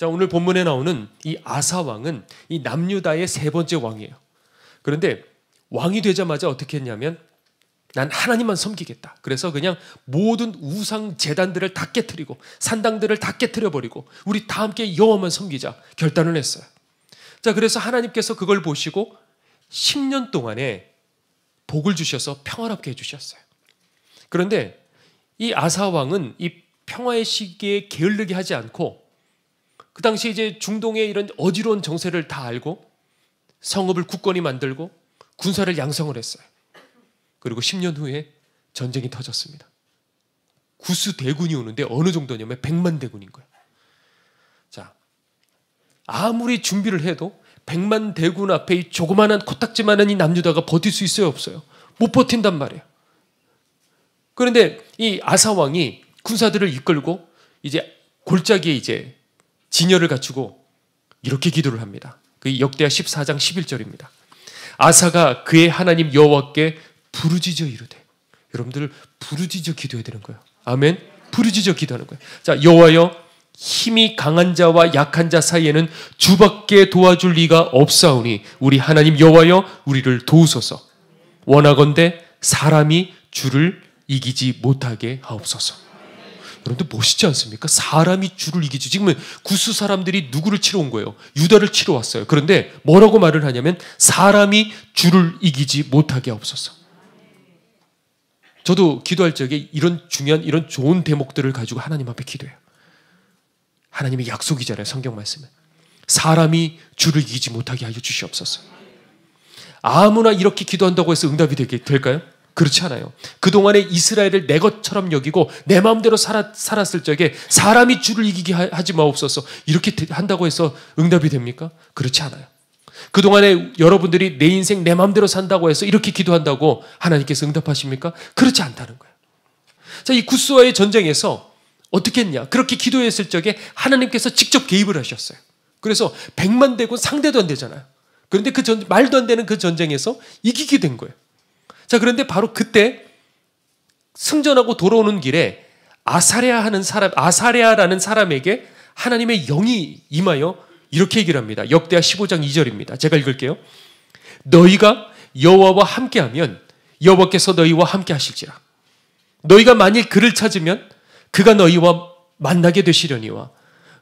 자, 오늘 본문에 나오는 이 아사 왕은 이 남유다의 세 번째 왕이에요. 그런데 왕이 되자마자 어떻게 했냐면 난 하나님만 섬기겠다. 그래서 그냥 모든 우상 제단들을 다 깨트리고 산당들을 다 깨트려버리고 우리 다 함께 여호와만 섬기자 결단을 했어요. 자, 그래서 하나님께서 그걸 보시고 10년 동안에 복을 주셔서 평화롭게 해주셨어요. 그런데 이 아사 왕은 이 평화의 시기에 게을르게 하지 않고 그 당시 이제 중동의 이런 어지러운 정세를 다 알고 성읍을 굳건히 만들고 군사를 양성을 했어요. 그리고 10년 후에 전쟁이 터졌습니다. 구스 대군이 오는데 어느 정도냐면 100만 대군인 거예요. 자, 아무리 준비를 해도 100만 대군 앞에 이 조그마한 코딱지만한 이 남유다가 버틸 수 있어요, 없어요? 못 버틴단 말이에요. 그런데 이 아사 왕이 군사들을 이끌고 이제 골짜기에 이제 진열을 갖추고 이렇게 기도를 합니다. 그 역대하 14장 11절입니다. 아사가 그의 하나님 여호와께 부르짖어 이르되, 여러분들 부르짖어 기도해야 되는 거예요. 아멘. 부르짖어 기도하는 거예요. 자, 여호와여, 힘이 강한 자와 약한 자 사이에는 주밖에 도와줄 리가 없사오니 우리 하나님 여호와여 우리를 도우소서. 원하건대 사람이 주를 이기지 못하게 하옵소서. 여러분들 멋있지 않습니까? 사람이 주를 이기지. 지금 구스 사람들이 누구를 치러 온 거예요? 유다를 치러 왔어요. 그런데 뭐라고 말을 하냐면 사람이 주를 이기지 못하게 하옵소서. 저도 기도할 적에 이런 중요한 이런 좋은 대목들을 가지고 하나님 앞에 기도해요. 하나님의 약속이잖아요. 성경 말씀은. 사람이 주를 이기지 못하게 하여 주시옵소서. 아무나 이렇게 기도한다고 해서 응답이 될까요? 그렇지 않아요. 그동안에 이스라엘을 내 것처럼 여기고 내 마음대로 살았을 적에 사람이 주를 이기게 하지 마옵소서 이렇게 한다고 해서 응답이 됩니까? 그렇지 않아요. 그동안에 여러분들이 내 인생 내 마음대로 산다고 해서 이렇게 기도한다고 하나님께서 응답하십니까? 그렇지 않다는 거예요. 자, 이 구스와의 전쟁에서 어떻게 했냐? 그렇게 기도했을 적에 하나님께서 직접 개입을 하셨어요. 그래서 100만 대군 상대도 안 되잖아요. 그런데 말도 안 되는 그 전쟁에서 이기게 된 거예요. 자, 그런데 바로 그때 승전하고 돌아오는 길에 아사랴라는 사람에게 하나님의 영이 임하여 이렇게 얘기를 합니다. 역대하 15장 2절입니다. 제가 읽을게요. 너희가 여호와와 함께하면 여호와께서 너희와 함께 하실지라. 너희가 만일 그를 찾으면 그가 너희와 만나게 되시려니와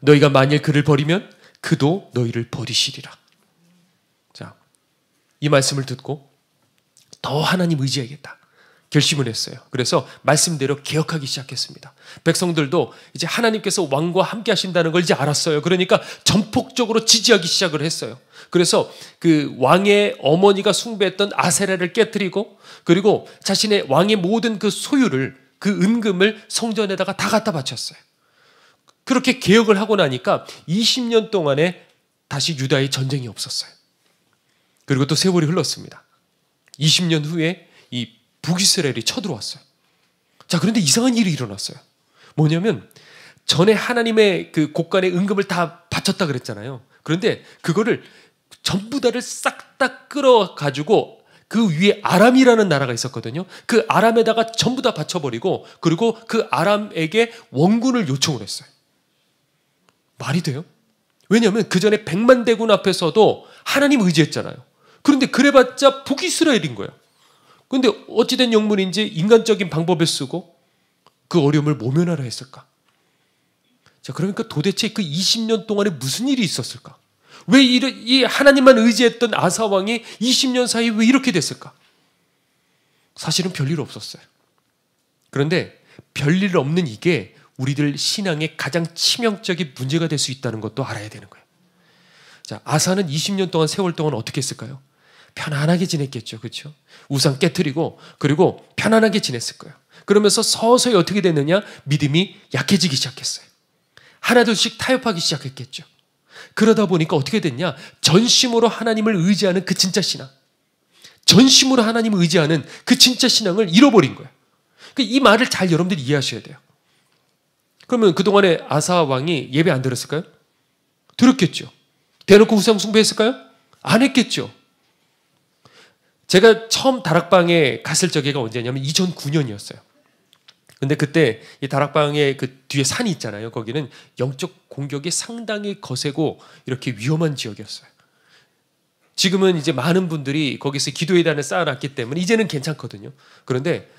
너희가 만일 그를 버리면 그도 너희를 버리시리라. 자, 이 말씀을 듣고 더 하나님 의지해야겠다 결심을 했어요. 그래서 말씀대로 개혁하기 시작했습니다. 백성들도 이제 하나님께서 왕과 함께 하신다는 걸 이제 알았어요. 그러니까 전폭적으로 지지하기 시작을 했어요. 그래서 그 왕의 어머니가 숭배했던 아세라를 깨뜨리고 그리고 자신의 왕의 모든 그 소유를 그 은금을 성전에다가 다 갖다 바쳤어요. 그렇게 개혁을 하고 나니까 20년 동안에 다시 유다에 전쟁이 없었어요. 그리고 또 세월이 흘렀습니다. 20년 후에 이 북이스라엘이 쳐들어왔어요. 자, 그런데 이상한 일이 일어났어요. 뭐냐면 전에 하나님의 그 곳간의 은금을 다 바쳤다 그랬잖아요. 그런데 그거를 전부 다를 싹 다 끌어가지고 그 위에 아람이라는 나라가 있었거든요. 그 아람에다가 전부 다 바쳐버리고 그리고 그 아람에게 원군을 요청을 했어요. 말이 돼요? 왜냐하면 그 전에 100만 대군 앞에서도 하나님 의지했잖아요. 그런데 그래봤자 북이스라엘인 거예요. 그런데 어찌된 영문인지 인간적인 방법을 쓰고 그 어려움을 모면하라 했을까? 자, 그러니까 도대체 그 20년 동안에 무슨 일이 있었을까? 왜 이 하나님만 의지했던 아사 왕이 20년 사이에 왜 이렇게 됐을까? 사실은 별일 없었어요. 그런데 별일 없는 이게 우리들 신앙의 가장 치명적인 문제가 될 수 있다는 것도 알아야 되는 거예요. 자, 아사는 20년 동안 세월 동안 어떻게 했을까요? 편안하게 지냈겠죠. 그렇죠? 우상 깨트리고 그리고 편안하게 지냈을 거예요. 그러면서 서서히 어떻게 됐느냐? 믿음이 약해지기 시작했어요. 하나둘씩 타협하기 시작했겠죠. 그러다 보니까 어떻게 됐냐? 전심으로 하나님을 의지하는 그 진짜 신앙, 전심으로 하나님을 의지하는 그 진짜 신앙을 잃어버린 거예요. 이 말을 잘 여러분들이 이해하셔야 돼요. 그러면 그동안에 아사 왕이 예배 안 드렸을까요? 들었겠죠. 대놓고 우상 숭배했을까요? 안 했겠죠. 제가 처음 다락방에 갔을 적에가 언제냐면 2009년이었어요. 근데 그때 이 다락방의 그 뒤에 산이 있잖아요. 거기는 영적 공격이 상당히 거세고 이렇게 위험한 지역이었어요. 지금은 이제 많은 분들이 거기서 기도회단을 쌓아놨기 때문에 이제는 괜찮거든요. 그런데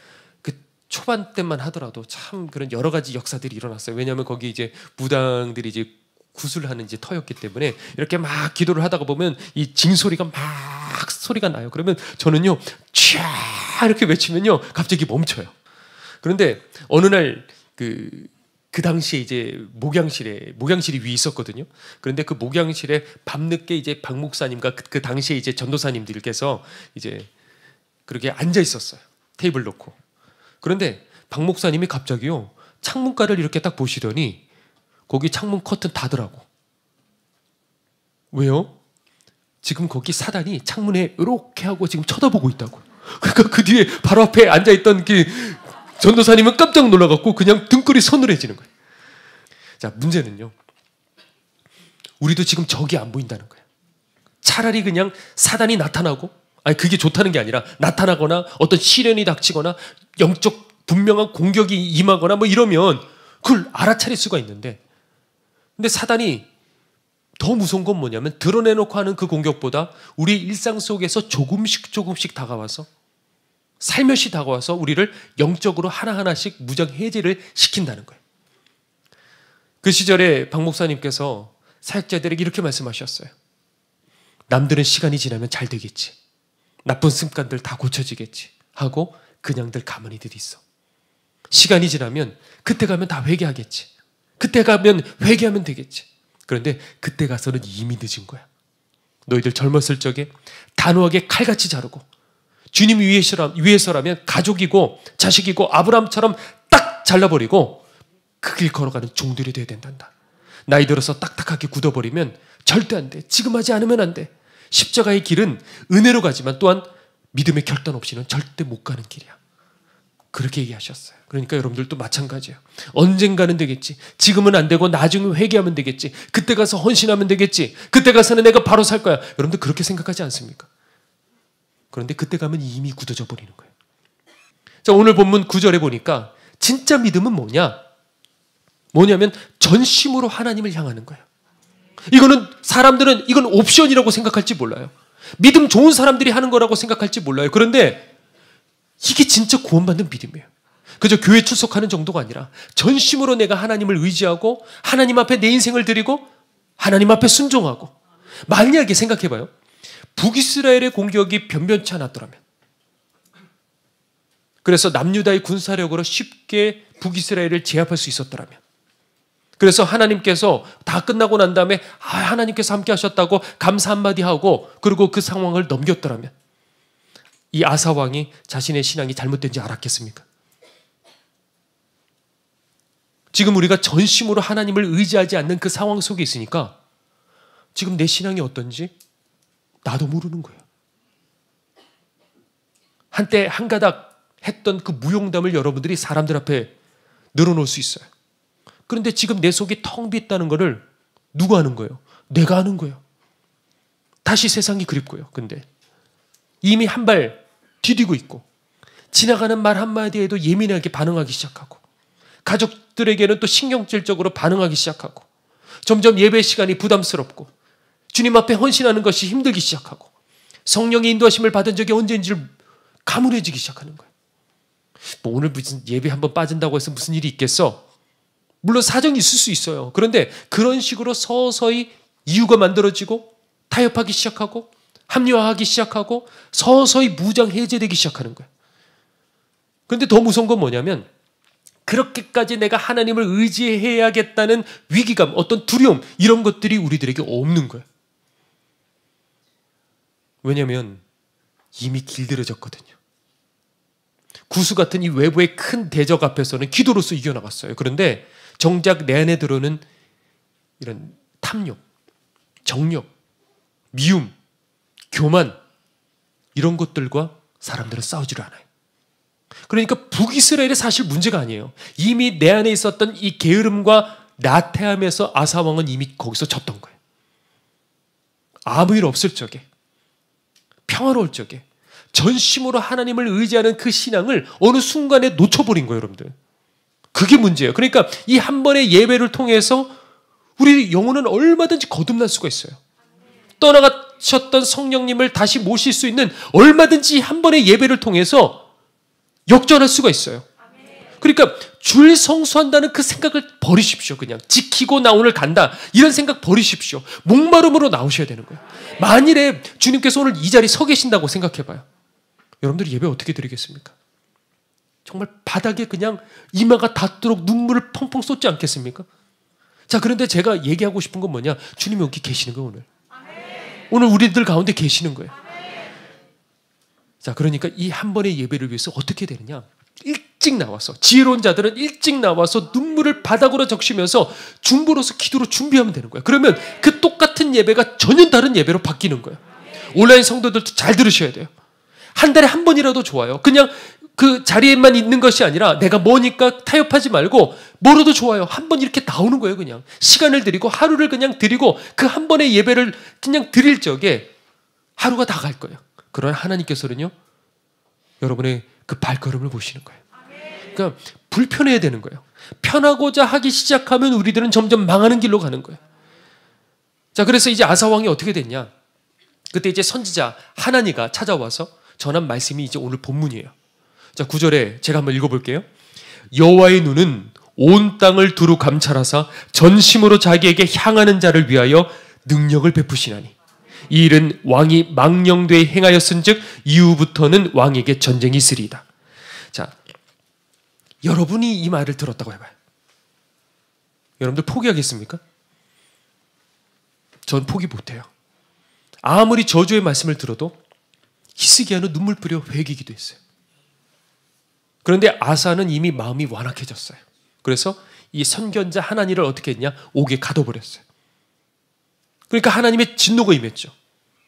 그 초반 때만 하더라도 참 그런 여러 가지 역사들이 일어났어요. 왜냐하면 거기 이제 무당들이 이제 구슬하는 이제 터였기 때문에 이렇게 막 기도를 하다가 보면 이 징소리가 막 소리가 나요. 그러면 저는요, 촤 이렇게 외치면요, 갑자기 멈춰요. 그런데 어느 날 그 당시에 이제 목양실이 위에 있었거든요. 그런데 그 목양실에 밤늦게 이제 박 목사님과 그 당시에 이제 전도사님들께서 이제 그렇게 앉아 있었어요. 테이블 놓고. 그런데 박 목사님이 갑자기요, 창문가를 이렇게 딱 보시더니 거기 창문 커튼 닫으라고. 왜요? 지금 거기 사단이 창문에 이렇게 하고 지금 쳐다보고 있다고. 그러니까 그 뒤에 바로 앞에 앉아있던 그 전도사님은 깜짝 놀라갖고 그냥 등골이 서늘해지는 거예요. 자, 문제는요, 우리도 지금 적이 안 보인다는 거예요. 차라리 그냥 사단이 나타나고, 아니 그게 좋다는 게 아니라 나타나거나 어떤 시련이 닥치거나 영적 분명한 공격이 임하거나 뭐 이러면 그걸 알아차릴 수가 있는데, 근데 사단이 더 무서운 건 뭐냐면 드러내놓고 하는 그 공격보다 우리 일상 속에서 조금씩 다가와서 살며시 다가와서 우리를 영적으로 하나하나씩 무장 해제를 시킨다는 거예요. 그 시절에 박 목사님께서 사역자들에게 이렇게 말씀하셨어요. 남들은 시간이 지나면 잘 되겠지. 나쁜 습관들 다 고쳐지겠지. 하고 그냥들 가만히들 있어. 시간이 지나면 그때 가면 다 회개하겠지. 그때 가면 회개하면 되겠지. 그런데 그때 가서는 이미 늦은 거야. 너희들 젊었을 적에 단호하게 칼같이 자르고 주님 위해서라면 가족이고 자식이고 아브라함처럼 딱 잘라버리고 그 길 걸어가는 종들이 돼야 된단다. 나이 들어서 딱딱하게 굳어버리면 절대 안 돼. 지금 하지 않으면 안 돼. 십자가의 길은 은혜로 가지만 또한 믿음의 결단 없이는 절대 못 가는 길이야. 그렇게 얘기하셨어요. 그러니까 여러분들도 마찬가지예요. 언젠가는 되겠지. 지금은 안 되고 나중에 회개하면 되겠지. 그때 가서 헌신하면 되겠지. 그때 가서는 내가 바로 살 거야. 여러분들 그렇게 생각하지 않습니까? 그런데 그때 가면 이미 굳어져 버리는 거예요. 자, 오늘 본문 9절에 보니까 진짜 믿음은 뭐냐면 전심으로 하나님을 향하는 거예요. 이거는 사람들은 이건 옵션이라고 생각할지 몰라요. 믿음 좋은 사람들이 하는 거라고 생각할지 몰라요. 그런데 이게 진짜 구원받는 믿음이에요. 그저 교회 출석하는 정도가 아니라 전심으로 내가 하나님을 의지하고 하나님 앞에 내 인생을 드리고 하나님 앞에 순종하고, 만약에 생각해봐요. 북이스라엘의 공격이 변변치 않았더라면, 그래서 남유다의 군사력으로 쉽게 북이스라엘을 제압할 수 있었더라면, 그래서 하나님께서 다 끝나고 난 다음에 하나님께서 함께 하셨다고 감사 한마디 하고 그리고 그 상황을 넘겼더라면 이 아사 왕이 자신의 신앙이 잘못된지 알았겠습니까? 지금 우리가 전심으로 하나님을 의지하지 않는 그 상황 속에 있으니까 지금 내 신앙이 어떤지 나도 모르는 거예요. 한때 한가닥 했던 그 무용담을 여러분들이 사람들 앞에 늘어놓을 수 있어요. 그런데 지금 내 속이 텅 비었다는 것을 누가 아는 거예요? 내가 아는 거예요. 다시 세상이 그립고요. 근데 이미 한 발 디디고 있고 지나가는 말 한마디에도 예민하게 반응하기 시작하고 가족들에게는 또 신경질적으로 반응하기 시작하고 점점 예배 시간이 부담스럽고 주님 앞에 헌신하는 것이 힘들기 시작하고 성령의 인도하심을 받은 적이 언제인지를 가물해지기 시작하는 거예요. 뭐 오늘 무슨 예배 한번 빠진다고 해서 무슨 일이 있겠어? 물론 사정이 있을 수 있어요. 그런데 그런 식으로 서서히 이유가 만들어지고 타협하기 시작하고 합리화하기 시작하고 서서히 무장 해제되기 시작하는 거예요. 그런데 더 무서운 건 뭐냐면 그렇게까지 내가 하나님을 의지해야겠다는 위기감, 어떤 두려움, 이런 것들이 우리들에게 없는 거예요. 왜냐하면 이미 길들여졌거든요. 구수 같은 이 외부의 큰 대적 앞에서는 기도로서 이겨나갔어요. 그런데 정작 내 안에 들어오는 이런 탐욕, 정욕, 미움, 교만, 이런 것들과 사람들은 싸우지를 않아요. 그러니까 북이스라엘이 사실 문제가 아니에요. 이미 내 안에 있었던 이 게으름과 나태함에서 아사 왕은 이미 거기서 졌던 거예요. 아무 일 없을 적에, 평화로울 적에 전심으로 하나님을 의지하는 그 신앙을 어느 순간에 놓쳐버린 거예요, 여러분들. 그게 문제예요. 그러니까 이 한 번의 예배를 통해서 우리 영혼은 얼마든지 거듭날 수가 있어요. 떠나가셨던 성령님을 다시 모실 수 있는 얼마든지 한 번의 예배를 통해서 역전할 수가 있어요. 그러니까 줄 성수한다는 그 생각을 버리십시오. 그냥 지키고 나 오늘 간다 이런 생각 버리십시오. 목마름으로 나오셔야 되는 거예요. 만일에 주님께서 오늘 이 자리에 서 계신다고 생각해봐요. 여러분들이 예배 어떻게 드리겠습니까? 정말 바닥에 그냥 이마가 닿도록 눈물을 펑펑 쏟지 않겠습니까? 자, 그런데 제가 얘기하고 싶은 건 뭐냐? 주님이 여기 계시는 거예요, 오늘. 오늘 우리들 가운데 계시는 거예요. 자, 그러니까 이 한 번의 예배를 위해서 어떻게 되느냐? 일찍 나와서, 지혜로운 자들은 일찍 나와서 눈물을 바닥으로 적시면서 중보로서 기도로 준비하면 되는 거예요. 그러면 그 똑같은 예배가 전혀 다른 예배로 바뀌는 거예요. 온라인 성도들도 잘 들으셔야 돼요. 한 달에 한 번이라도 좋아요. 그냥 그 자리에만 있는 것이 아니라 내가 뭐니까 타협하지 말고 뭐라도 좋아요. 한 번 이렇게 나오는 거예요. 그냥 시간을 드리고 하루를 그냥 드리고 그 한 번의 예배를 그냥 드릴 적에 하루가 다 갈 거예요. 그러나 하나님께서는요, 여러분의 그 발걸음을 보시는 거예요. 그러니까 불편해야 되는 거예요. 편하고자 하기 시작하면 우리들은 점점 망하는 길로 가는 거예요. 자, 그래서 이제 아사 왕이 어떻게 됐냐? 그때 이제 선지자 하나니가 찾아와서 전한 말씀이 이제 오늘 본문이에요. 자, 9절에 제가 한번 읽어볼게요. 여호와의 눈은 온 땅을 두루 감찰하사 전심으로 자기에게 향하는 자를 위하여 능력을 베푸시나니 이 일은 왕이 망령되이 행하였은즉 이후부터는 왕에게 전쟁이 있으리이다. 자, 여러분이 이 말을 들었다고 해봐요. 여러분들 포기하겠습니까? 전 포기 못해요. 아무리 저주의 말씀을 들어도 히스기야는 눈물 뿌려 회개기도 했어요. 그런데 아사는 이미 마음이 완악해졌어요. 그래서 이 선견자 하나니를 어떻게 했냐? 옥에 가둬버렸어요. 그러니까 하나님의 진노가 임했죠.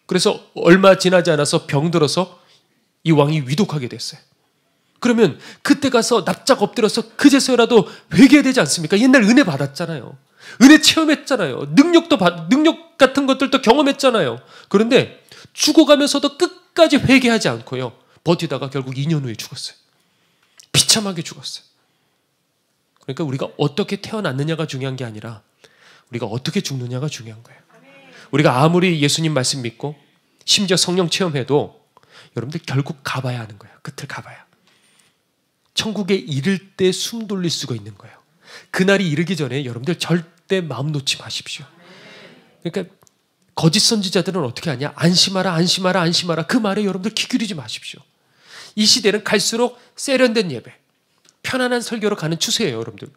그래서 얼마 지나지 않아서 병들어서 이 왕이 위독하게 됐어요. 그러면 그때 가서 납작 엎드려서 그제서라도 회개해야 되지 않습니까? 옛날 은혜 받았잖아요. 은혜 체험했잖아요. 능력 같은 것들도 경험했잖아요. 그런데 죽어가면서도 끝까지 회개하지 않고요, 버티다가 결국 2년 후에 죽었어요. 비참하게 죽었어요. 그러니까 우리가 어떻게 태어났느냐가 중요한 게 아니라 우리가 어떻게 죽느냐가 중요한 거예요. 우리가 아무리 예수님 말씀 믿고 심지어 성령 체험해도 여러분들 결국 가봐야 하는 거예요. 끝을 가봐야. 천국에 이를 때 숨 돌릴 수가 있는 거예요. 그날이 이르기 전에 여러분들 절대 마음 놓지 마십시오. 그러니까 거짓 선지자들은 어떻게 하냐? 안심하라, 안심하라, 안심하라. 그 말에 여러분들 귀 기울이지 마십시오. 이 시대는 갈수록 세련된 예배, 편안한 설교로 가는 추세예요, 여러분들.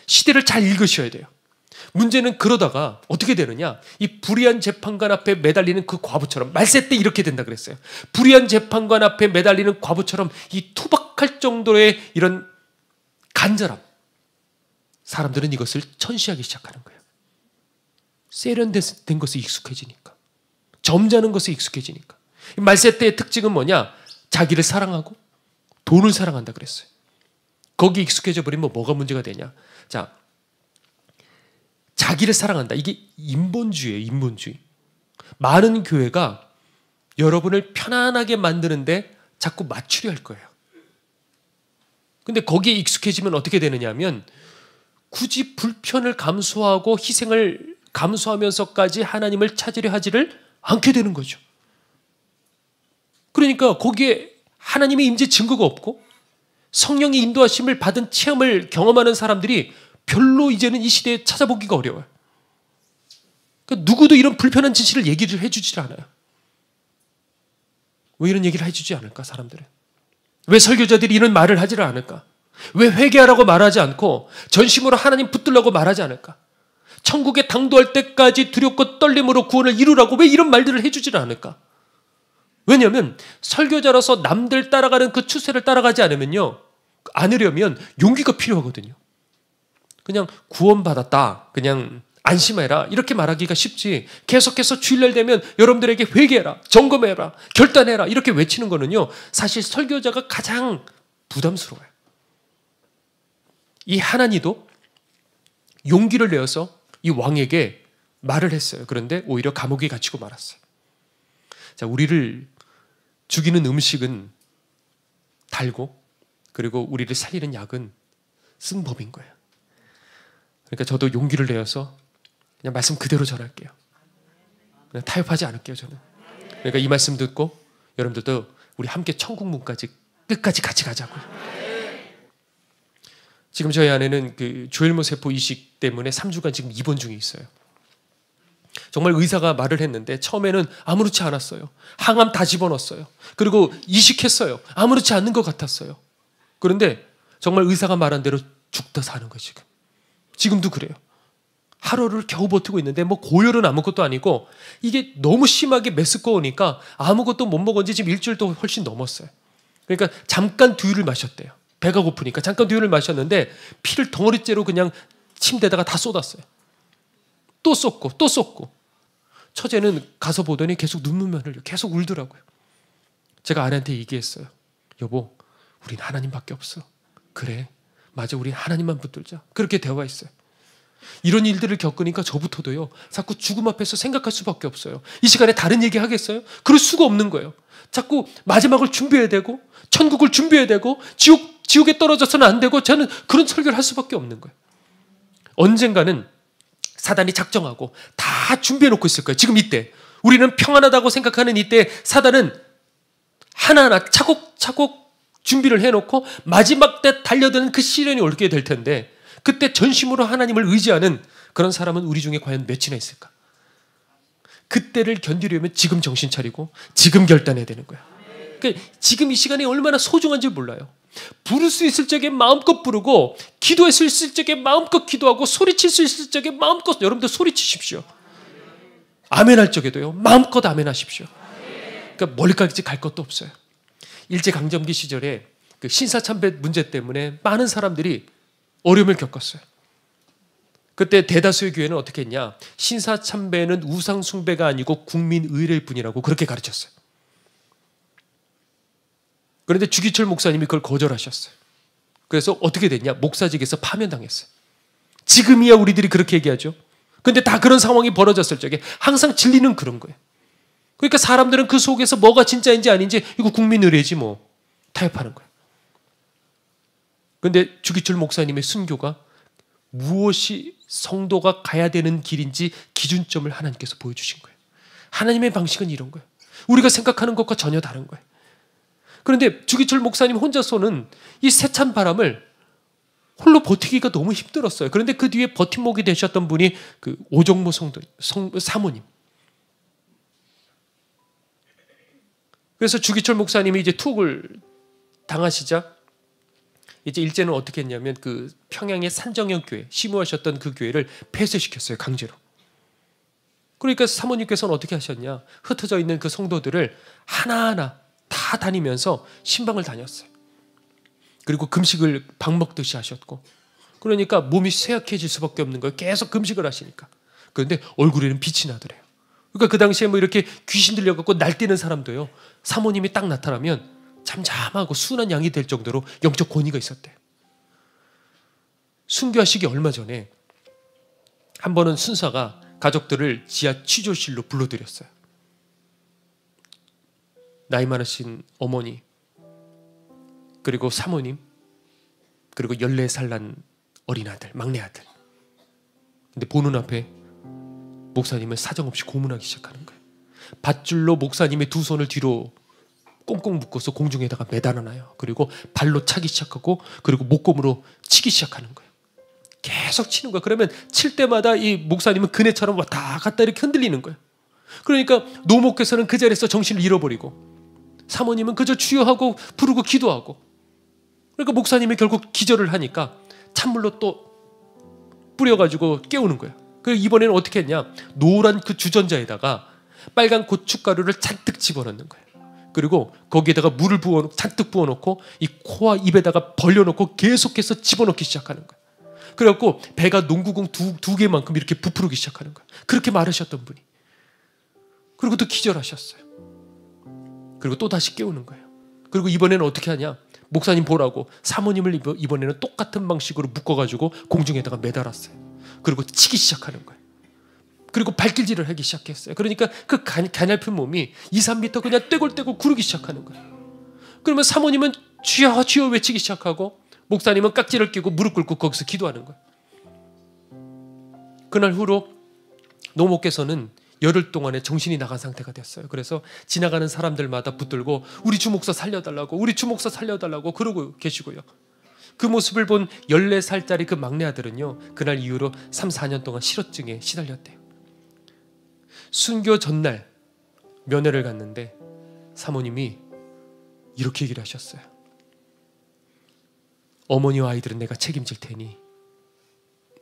시대를 잘 읽으셔야 돼요. 문제는 그러다가 어떻게 되느냐? 이 불의한 재판관 앞에 매달리는 그 과부처럼, 말세 때 이렇게 된다 그랬어요. 불의한 재판관 앞에 매달리는 과부처럼 이 투박할 정도의 이런 간절함. 사람들은 이것을 천시하기 시작하는 거예요. 세련된 것에 익숙해지니까. 점잖은 것에 익숙해지니까. 말세 때의 특징은 뭐냐? 자기를 사랑하고 돈을 사랑한다 그랬어요. 거기에 익숙해져 버리면 뭐가 문제가 되냐? 자, 자기를 사랑한다. 이게 인본주의예요, 인본주의. 많은 교회가 여러분을 편안하게 만드는데 자꾸 맞추려 할 거예요. 근데 거기에 익숙해지면 어떻게 되느냐 하면 굳이 불편을 감수하고 희생을 감수하면서까지 하나님을 찾으려 하지를 않게 되는 거죠. 그러니까 거기에 하나님의 임재 증거가 없고 성령의 인도하심을 받은 체험을 경험하는 사람들이 별로 이제는 이 시대에 찾아보기가 어려워요. 그러니까 누구도 이런 불편한 진실을 얘기를 해주지 않아요. 왜 이런 얘기를 해주지 않을까, 사람들은? 왜 설교자들이 이런 말을 하지를 않을까? 왜 회개하라고 말하지 않고 전심으로 하나님 붙들라고 말하지 않을까? 천국에 당도할 때까지 두렵고 떨림으로 구원을 이루라고 왜 이런 말들을 해주지를 않을까? 왜냐하면 설교자로서 남들 따라가는 그 추세를 따라가지 않으려면 용기가 필요하거든요. 그냥 구원받았다, 그냥 안심해라 이렇게 말하기가 쉽지, 계속해서 주일날 되면 여러분들에게 회개해라, 점검해라, 결단해라 이렇게 외치는 거는요, 사실 설교자가 가장 부담스러워요. 이 하나니도 용기를 내어서 이 왕에게 말을 했어요. 그런데 오히려 감옥에 갇히고 말았어요. 자, 우리를 죽이는 음식은 달고, 그리고 우리를 살리는 약은 쓴 법인 거예요. 그러니까 저도 용기를 내어서 그냥 말씀 그대로 전할게요. 그냥 타협하지 않을게요, 저는. 그러니까 이 말씀 듣고 여러분들도 우리 함께 천국 문까지 끝까지 같이 가자고요. 지금 저희 아내는 그 조혈모 세포 이식 때문에 3주간 지금 입원 중에 있어요. 정말 의사가 말을 했는데 처음에는 아무렇지 않았어요. 항암 다 집어넣었어요. 그리고 이식했어요. 아무렇지 않는 것 같았어요. 그런데 정말 의사가 말한 대로 죽다 사는 거예요, 지금. 지금도 그래요. 하루를 겨우 버티고 있는데 뭐 고열은 아무것도 아니고 이게 너무 심하게 메스꺼우니까 아무것도 못 먹은 지 지금 일주일도 훨씬 넘었어요. 그러니까 잠깐 두유를 마셨대요. 배가 고프니까 잠깐 두유를 마셨는데 피를 덩어리째로 그냥 침대에다가 다 쏟았어요. 또 쏟고 또 쏟고. 처제는 가서 보더니 계속 눈물만 흘려. 계속 울더라고요. 제가 아내한테 얘기했어요. 여보, 우린 하나님밖에 없어. 그래, 맞아, 우린 하나님만 붙들자. 그렇게 대화했어요. 이런 일들을 겪으니까 저부터도요, 자꾸 죽음 앞에서 생각할 수밖에 없어요. 이 시간에 다른 얘기 하겠어요? 그럴 수가 없는 거예요. 자꾸 마지막을 준비해야 되고 천국을 준비해야 되고 지옥에 떨어져서는 안 되고, 저는 그런 설교를 할 수밖에 없는 거예요. 언젠가는 사단이 작정하고 다 준비해 놓고 있을 거예요. 지금 이때 우리는 평안하다고 생각하는 이때 사단은 하나하나 차곡차곡 준비를 해놓고 마지막 때 달려드는 그 시련이 올게 될 텐데, 그때 전심으로 하나님을 의지하는 그런 사람은 우리 중에 과연 몇이나 있을까? 그때를 견디려면 지금 정신 차리고 지금 결단해야 되는 거야. 그러니까 지금 이 시간이 얼마나 소중한지 몰라요. 부를 수 있을 적에 마음껏 부르고, 기도할 수 있을 적에 마음껏 기도하고, 소리칠 수 있을 적에 마음껏, 여러분들 소리치십시오. 아멘할 적에도요, 마음껏 아멘하십시오. 그러니까 멀리까지 갈 것도 없어요. 일제강점기 시절에 그 신사참배 문제 때문에 많은 사람들이 어려움을 겪었어요. 그때 대다수의 교회는 어떻게 했냐? 신사참배는 우상숭배가 아니고 국민의례일 뿐이라고 그렇게 가르쳤어요. 그런데 주기철 목사님이 그걸 거절하셨어요. 그래서 어떻게 됐냐? 목사직에서 파면당했어요. 지금이야 우리들이 그렇게 얘기하죠. 그런데 다 그런 상황이 벌어졌을 적에 항상 진리는 그런 거예요. 그러니까 사람들은 그 속에서 뭐가 진짜인지 아닌지, 이거 국민의례지 뭐, 타협하는 거예요. 그런데 주기철 목사님의 순교가 무엇이 성도가 가야 되는 길인지 기준점을 하나님께서 보여주신 거예요. 하나님의 방식은 이런 거예요. 우리가 생각하는 것과 전혀 다른 거예요. 그런데 주기철 목사님 혼자서는 이 세찬 바람을 홀로 버티기가 너무 힘들었어요. 그런데 그 뒤에 버팀목이 되셨던 분이 그 오정모 사모님. 그래서 주기철 목사님이 이제 투옥을 당하시자 이제 일제는 어떻게 했냐면 그 평양의 산정형 교회, 시무하셨던 그 교회를 폐쇄시켰어요, 강제로. 그러니까 사모님께서는 어떻게 하셨냐? 흩어져 있는 그 성도들을 하나하나 다 다니면서 신방을 다녔어요. 그리고 금식을 밥 먹듯이 하셨고, 그러니까 몸이 쇠약해질 수밖에 없는 거예요. 계속 금식을 하시니까. 그런데 얼굴에는 빛이 나더래요. 그러니까 그 당시에 뭐 이렇게 귀신 들려갖고 날뛰는 사람도요, 사모님이 딱 나타나면 잠잠하고 순한 양이 될 정도로 영적 권위가 있었대요. 순교하시기 얼마 전에 한 번은 순사가 가족들을 지하 취조실로 불러들였어요. 나이 많으신 어머니, 그리고 사모님, 그리고 14살 난 어린 아들, 막내 아들. 근데 보는 앞에 목사님을 사정없이 고문하기 시작하는 거예요. 밧줄로 목사님의 두 손을 뒤로 꽁꽁 묶어서 공중에다가 매달아놔요. 그리고 발로 차기 시작하고, 그리고 목검으로 치기 시작하는 거예요. 계속 치는 거예요. 그러면 칠 때마다 이 목사님은 그네처럼 왔다 갔다 이렇게 흔들리는 거예요. 그러니까 노목께서는 그 자리에서 정신을 잃어버리고, 사모님은 그저 주여하고 부르고 기도하고, 그러니까 목사님이 결국 기절을 하니까 찬물로 또 뿌려가지고 깨우는 거예요. 그리고 이번에는 어떻게 했냐? 노란 그 주전자에다가 빨간 고춧가루를 잔뜩 집어넣는 거예요. 그리고 거기에다가 물을 잔뜩 부어놓고 이 코와 입에다가 벌려놓고 계속해서 집어넣기 시작하는 거예요. 그래갖고 배가 농구공 두 개만큼 이렇게 부풀기 시작하는 거예요. 그렇게 마르셨던 분이. 그리고 또 기절하셨어요. 그리고 또 다시 깨우는 거예요. 그리고 이번에는 어떻게 하냐? 목사님 보라고 사모님을 이번에는 똑같은 방식으로 묶어가지고 공중에다가 매달았어요. 그리고 치기 시작하는 거예요. 그리고 발길질을 하기 시작했어요. 그러니까 그 가냘픈 몸이 2, 3미터 그냥 떼굴떼굴 구르기 시작하는 거예요. 그러면 사모님은 주여 주여 외치기 시작하고 목사님은 깍지를 끼고 무릎 꿇고 거기서 기도하는 거예요. 그날 후로 노모께서는 열흘 동안에 정신이 나간 상태가 됐어요. 그래서 지나가는 사람들마다 붙들고 우리 주목사 살려달라고, 우리 주목사 살려달라고 그러고 계시고요. 그 모습을 본 14살짜리 그 막내 아들은요, 그날 이후로 3, 4년 동안 실어증에 시달렸대요. 순교 전날 면회를 갔는데 사모님이 이렇게 얘기를 하셨어요. 어머니와 아이들은 내가 책임질 테니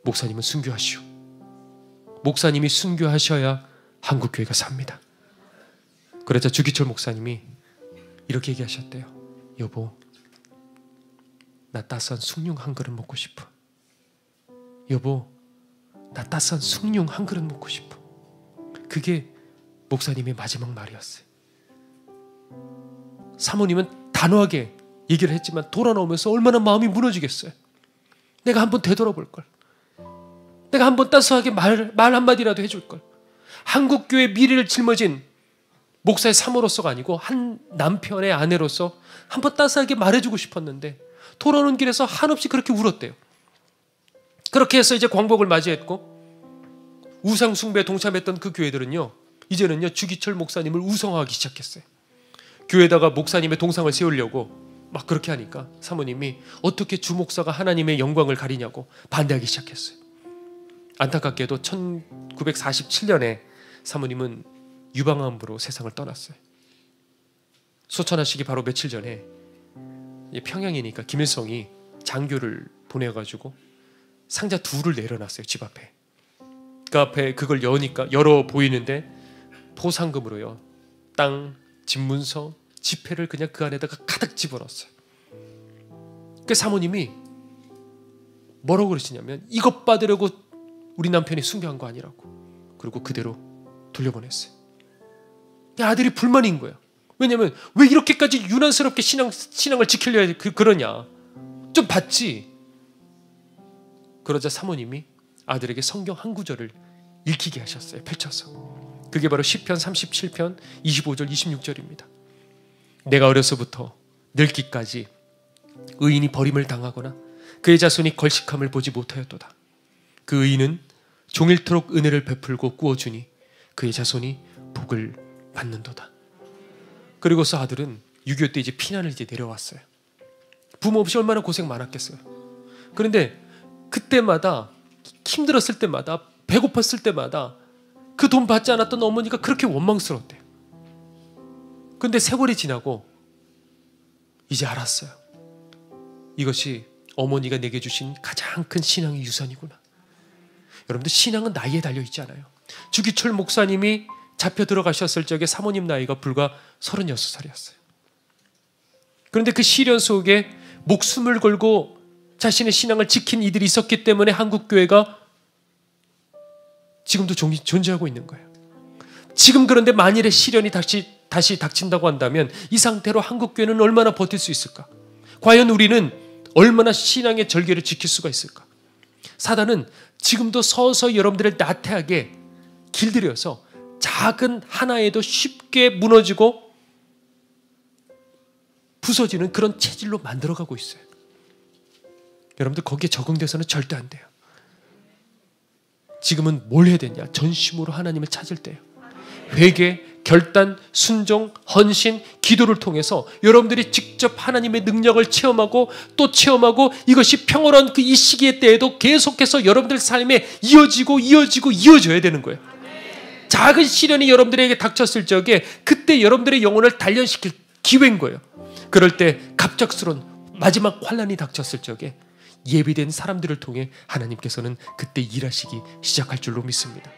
목사님은 순교하시오. 목사님이 순교하셔야 한국교회가 삽니다. 그러자 주기철 목사님이 이렇게 얘기하셨대요. 여보, 나 따스한 숭늉 한 그릇 먹고 싶어. 여보, 나 따스한 숭늉 한 그릇 먹고 싶어. 그게 목사님의 마지막 말이었어요. 사모님은 단호하게 얘기를 했지만 돌아 나오면서 얼마나 마음이 무너지겠어요. 내가 한번 되돌아볼 걸. 내가 한번 따스하게 말 한마디라도 해줄 걸. 한국교회 미래를 짊어진 목사의 사모로서가 아니고 한 남편의 아내로서 한번 따스하게 말해주고 싶었는데 돌아오는 길에서 한없이 그렇게 울었대요. 그렇게 해서 이제 광복을 맞이했고 우상 숭배에 동참했던 그 교회들은요, 이제는요 주기철 목사님을 우상화하기 시작했어요. 교회에다가 목사님의 동상을 세우려고 막 그렇게 하니까 사모님이 어떻게 주 목사가 하나님의 영광을 가리냐고 반대하기 시작했어요. 안타깝게도 1947년에 사모님은 유방암으로 세상을 떠났어요. 소천하시기 바로 며칠 전에 평양이니까 김일성이 장교를 보내가지고 상자 둘을 내려놨어요. 집 앞에. 그 앞에 그걸 열어 보이는데 포상금으로요, 땅, 집문서, 지폐를 그냥 그 안에다가 가득 집어넣었어요. 그 사모님이 뭐라고 그러시냐면 이것 받으려고 우리 남편이 순교한 거 아니라고. 그리고 그대로 돌려보냈어요. 아들이 불만인 거예요. 왜냐하면 왜 이렇게까지 유난스럽게 신앙을 지키려 그러냐. 좀 받지. 그러자 사모님이 아들에게 성경 한 구절을 읽히게 하셨어요. 펼쳐서. 그게 바로 시편 37편 25절 26절입니다. 내가 어려서부터 늙기까지 의인이 버림을 당하거나 그의 자손이 걸식함을 보지 못하였도다. 그 의인은 종일토록 은혜를 베풀고 꾸어주니 그의 자손이 복을 받는도다. 그리고서 아들은 6.25 때 이제 피난을 이제 내려왔어요. 부모 없이 얼마나 고생 많았겠어요. 그런데 그때마다 힘들었을 때마다 배고팠을 때마다 그 돈 받지 않았던 어머니가 그렇게 원망스러웠대요. 그런데 세월이 지나고 이제 알았어요. 이것이 어머니가 내게 주신 가장 큰 신앙의 유산이구나. 여러분들, 신앙은 나이에 달려있지 않아요. 주기철 목사님이 잡혀 들어가셨을 적에 사모님 나이가 불과 36살이었어요. 그런데 그 시련 속에 목숨을 걸고 자신의 신앙을 지킨 이들이 있었기 때문에 한국교회가 지금도 존재하고 있는 거예요. 지금 그런데 만일의 시련이 다시 닥친다고 한다면 이 상태로 한국교회는 얼마나 버틸 수 있을까? 과연 우리는 얼마나 신앙의 절개를 지킬 수가 있을까? 사단은 지금도 서서히 여러분들을 나태하게 길들여서 작은 하나에도 쉽게 무너지고 부서지는 그런 체질로 만들어가고 있어요. 여러분들 거기에 적응돼서는 절대 안 돼요. 지금은 뭘 해야 되냐? 전심으로 하나님을 찾을 때예요. 회개, 결단, 순종, 헌신, 기도를 통해서 여러분들이 직접 하나님의 능력을 체험하고 또 체험하고 이것이 평화로운 그 이 시기의 때에도 계속해서 여러분들 삶에 이어져야 되는 거예요. 작은 시련이 여러분들에게 닥쳤을 적에 그때 여러분들의 영혼을 단련시킬 기회인 거예요. 그럴 때 갑작스러운 마지막 환난이 닥쳤을 적에 예비된 사람들을 통해 하나님께서는 그때 일하시기 시작할 줄로 믿습니다.